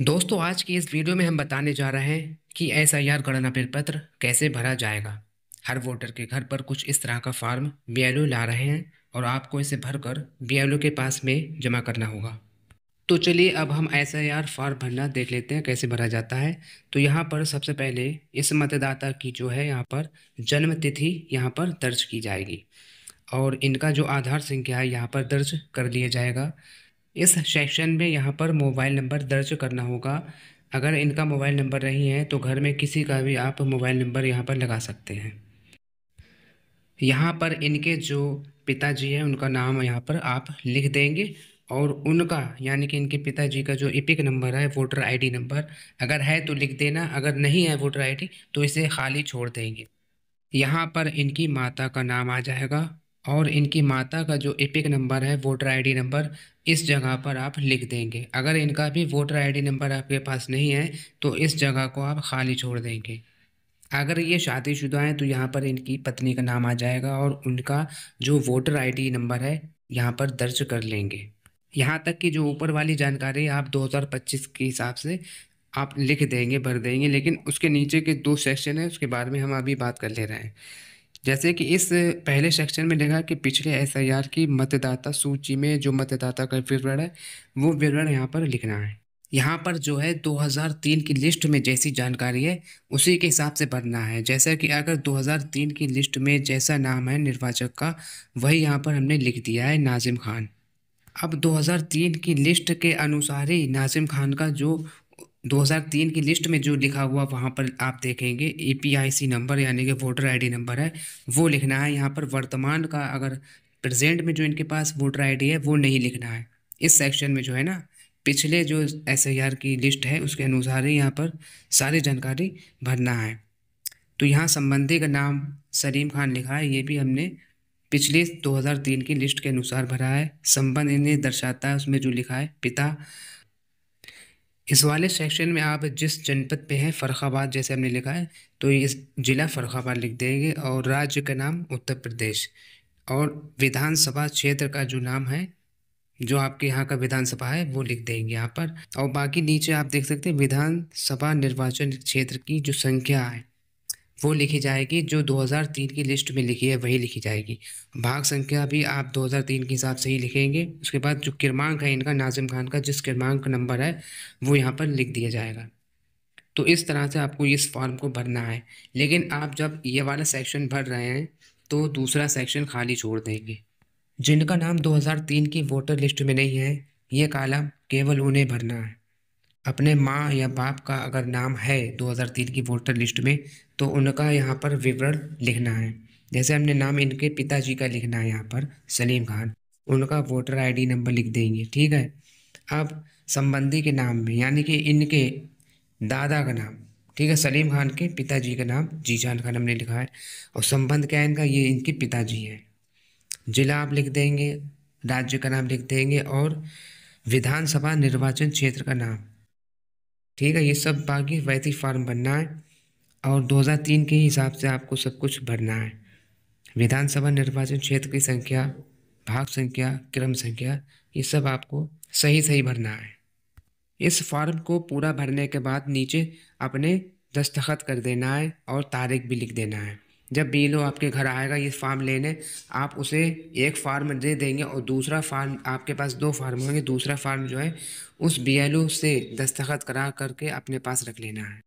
दोस्तों आज की इस वीडियो में हम बताने जा रहे हैं कि एसआईआर गणना प्रपत्र कैसे भरा जाएगा। हर वोटर के घर पर कुछ इस तरह का फॉर्म बीएलओ ला रहे हैं और आपको इसे भरकर बीएलओ के पास में जमा करना होगा। तो चलिए अब हम एसआईआर फॉर्म भरना देख लेते हैं कैसे भरा जाता है। तो यहाँ पर सबसे पहले इस मतदाता की जो है यहाँ पर जन्म तिथि यहाँ पर दर्ज की जाएगी और इनका जो आधार संख्या है यहाँ पर दर्ज कर लिया जाएगा। इस सेक्शन में यहाँ पर मोबाइल नंबर दर्ज करना होगा। अगर इनका मोबाइल नंबर नहीं है तो घर में किसी का भी आप मोबाइल नंबर यहाँ पर लगा सकते हैं। यहाँ पर इनके जो पिताजी हैं उनका नाम यहाँ पर आप लिख देंगे और उनका यानी कि इनके पिताजी का जो इपिक नंबर है वोटर आईडी नंबर अगर है तो लिख देना, अगर नहीं है वोटर आईडी तो इसे खाली छोड़ देंगे। यहाँ पर इनकी माता का नाम आ जाएगा और इनकी माता का जो एपिक नंबर है वोटर आईडी नंबर इस जगह पर आप लिख देंगे। अगर इनका भी वोटर आईडी नंबर आपके पास नहीं है तो इस जगह को आप खाली छोड़ देंगे। अगर ये शादीशुदा हैं तो यहाँ पर इनकी पत्नी का नाम आ जाएगा और उनका जो वोटर आईडी नंबर है यहाँ पर दर्ज कर लेंगे। यहाँ तक कि जो ऊपर वाली जानकारी आप 2025 के हिसाब से आप लिख देंगे, भर देंगे, लेकिन उसके नीचे के दो सेक्शन है उसके बारे में हम अभी बात कर ले रहे हैं। जैसे कि इस पहले सेक्शन में देखा कि पिछले एसआईआर की मतदाता सूची में जो मतदाता का विवरण है वो विवरण यहाँ पर लिखना है। यहाँ पर जो है 2003 की लिस्ट में जैसी जानकारी है उसी के हिसाब से भरना है। जैसा कि अगर 2003 की लिस्ट में जैसा नाम है निर्वाचक का वही यहाँ पर हमने लिख दिया है नाजिम खान। अब 2003 की लिस्ट के अनुसार ही नाजिम खान का जो 2003 की लिस्ट में जो लिखा हुआ वहाँ पर आप देखेंगे ईपीआईसी नंबर यानी कि वोटर आईडी नंबर है वो लिखना है। यहाँ पर वर्तमान का अगर प्रेजेंट में जो इनके पास वोटर आईडी है वो नहीं लिखना है। इस सेक्शन में जो है ना पिछले जो एसआईआर की लिस्ट है उसके अनुसार ही यहाँ पर सारी जानकारी भरना है। तो यहाँ संबंधी का नाम सलीम खान लिखा है, ये भी हमने पिछली 2003 की लिस्ट के अनुसार भरा है। संबंध इन्हें दर्शाता है उसमें जो लिखा है पिता। इस वाले सेक्शन में आप जिस जनपद पे हैं फ़र्रुखाबाद जैसे हमने लिखा है तो इस जिला फ़र्रुखाबाद लिख देंगे और राज्य का नाम उत्तर प्रदेश और विधानसभा क्षेत्र का जो नाम है जो आपके यहाँ का विधानसभा है वो लिख देंगे यहाँ पर। और बाकी नीचे आप देख सकते हैं विधानसभा निर्वाचन क्षेत्र की जो संख्या है वो लिखी जाएगी, जो 2003 की लिस्ट में लिखी है वही लिखी जाएगी। भाग संख्या भी आप 2003 के हिसाब से ही लिखेंगे। उसके बाद जो क्रमांक है इनका नाजिम खान का जिस क्रमांक नंबर है वो यहाँ पर लिख दिया जाएगा। तो इस तरह से आपको इस फॉर्म को भरना है। लेकिन आप जब ये वाला सेक्शन भर रहे हैं तो दूसरा सेक्शन खाली छोड़ देंगे। जिनका नाम 2003 की वोटर लिस्ट में नहीं है ये कॉलम केवल उन्हें भरना है। अपने माँ या बाप का अगर नाम है 2003 की वोटर लिस्ट में तो उनका यहाँ पर विवरण लिखना है। जैसे हमने नाम इनके पिताजी का लिखना है यहाँ पर सलीम खान, उनका वोटर आईडी नंबर लिख देंगे, ठीक है। अब संबंधी के नाम में यानी कि इनके दादा का नाम, ठीक है, सलीम खान के पिताजी का नाम जीशान खान हमने लिखा है और संबंध क्या है इनका, ये इनके पिताजी हैं। जिला आप लिख देंगे, राज्य का नाम लिख देंगे और विधानसभा निर्वाचन क्षेत्र का नाम, ठीक है। ये सब बाकी वैसे ही फॉर्म भरना है और 2003 के हिसाब से आपको सब कुछ भरना है। विधानसभा निर्वाचन क्षेत्र की संख्या, भाग संख्या, क्रम संख्या, ये सब आपको सही सही भरना है। इस फॉर्म को पूरा भरने के बाद नीचे अपने दस्तखत कर देना है और तारीख भी लिख देना है। जब बीएलओ आपके घर आएगा ये फॉर्म लेने, आप उसे एक फार्म दे देंगे और दूसरा फार्म, आपके पास दो फार्म होंगे, दूसरा फार्म जो है उस बीएलओ से दस्तखत करा करके अपने पास रख लेना है।